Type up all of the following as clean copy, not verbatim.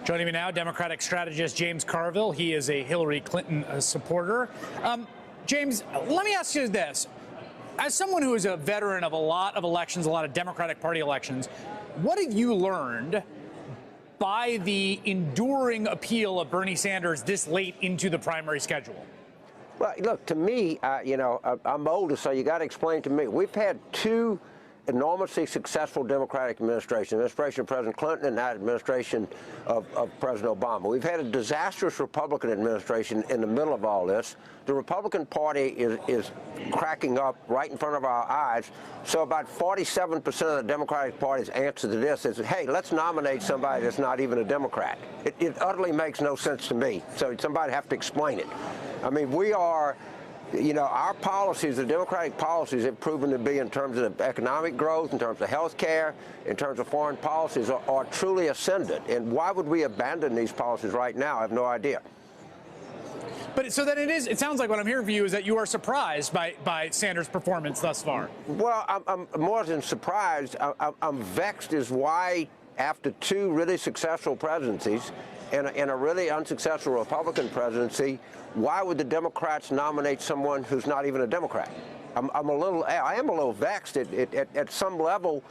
Joining me now, Democratic strategist James Carville. He is a Hillary Clinton supporter. James, let me ask you this. As someone who is a veteran of a lot of elections, a lot of Democratic Party elections, what have you learned by the enduring appeal of Bernie Sanders this late into the primary schedule? Well, look, to me, I'm older, so you got to explain to me. We've had two enormously successful Democratic administrations, administration of President Clinton and that administration of President Obama. We've had a disastrous Republican administration in the middle of all this. The Republican Party is cracking up right in front of our eyes. So about 47% of the Democratic Party's answer to this is, hey, let's nominate somebody that's not even a Democrat. It utterly makes no sense to me. So somebody have to explain it. I mean, we are... You know, our policies, the Democratic policies, have proven to be, in terms of economic growth, in terms of health care, in terms of foreign policies, are truly ascendant. And why would we abandon these policies right now? I have no idea. But so then it sounds like what I'm hearing from you is that you are surprised by Sanders' performance thus far. Well, I'm more than surprised. I'm vexed as why, after two really successful presidencies, and a really unsuccessful Republican presidency, why would the Democrats nominate someone who's not even a Democrat? I am a little vexed. At some level,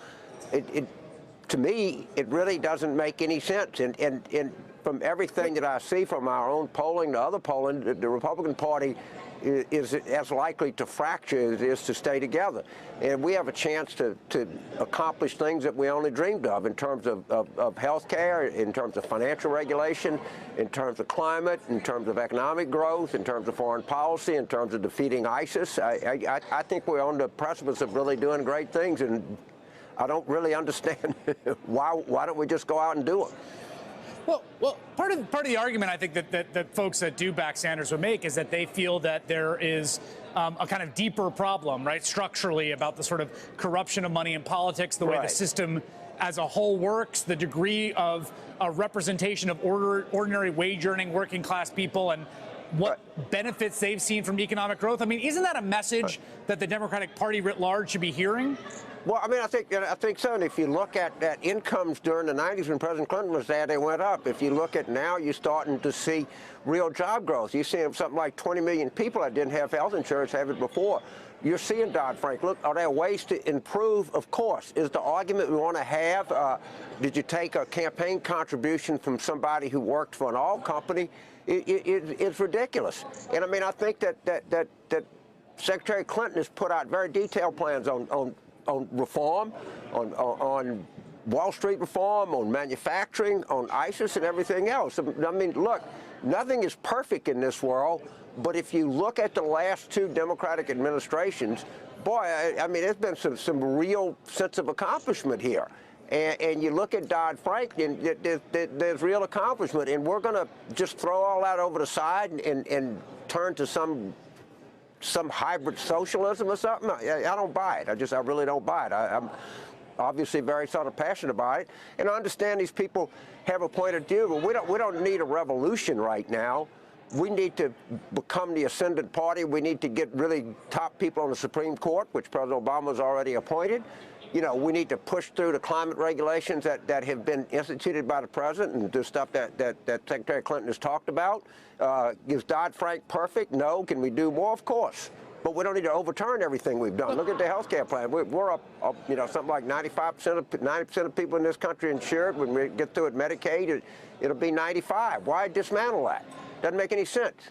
to me, it really doesn't make any sense. And from everything that I see from our own polling to other polling, the Republican Party is as likely to fracture as it is to stay together. And we have a chance to accomplish things that we only dreamed of in terms of health care, in terms of financial regulation, in terms of climate, in terms of economic growth, in terms of foreign policy, in terms of defeating ISIS. I think we're on the precipice of really doing great things, and I don't really understand why don't we just go out and do them. Well, part of the argument I think that folks that do back Sanders would make is that they feel that there is a kind of deeper problem, right, structurally, about the sort of corruption of money in politics, the way the system as a whole works, the degree of representation of ordinary wage-earning working-class people, and what benefits they've seen from economic growth. I mean, isn't that a message that the Democratic Party writ large should be hearing? Well, I mean, I think so. And if you look at incomes during the 90s when President Clinton was there, they went up. If you look at now, you're starting to see real job growth. You're seeing something like 20 million people that didn't have health insurance have it before. You're seeing Dodd-Frank. Look, are there ways to improve? Of course. Is the argument we want to have, did you take a campaign contribution from somebody who worked for an oil company? It's ridiculous. And I mean, I think that Secretary Clinton has put out very detailed plans on reform, on Wall Street reform, on manufacturing, on ISIS and everything else. I mean, look, nothing is perfect in this world, but if you look at the last two Democratic administrations, boy, I mean, there's been some real sense of accomplishment here. And you look at Dodd-Frank, and there's real accomplishment. And we're going to just throw all that over the side and turn to some hybrid socialism or something. I don't buy it. I really don't buy it. I'm obviously very sort of passionate about it, and I understand these people have a point of view, but we don't need a revolution right now. We need to become the ascendant party. We need to get really top people on the Supreme Court, which President Obama has already appointed. You know, we need to push through the climate regulations that have been instituted by the president and the stuff that Secretary Clinton has talked about. Is Dodd-Frank perfect? No. Can we do more? Of course. But we don't need to overturn everything we've done. Look at the health care plan. We're up, you know, something like 90% of people in this country insured. When we get through it, Medicaid, it'll be 95. Why dismantle that? Doesn't make any sense.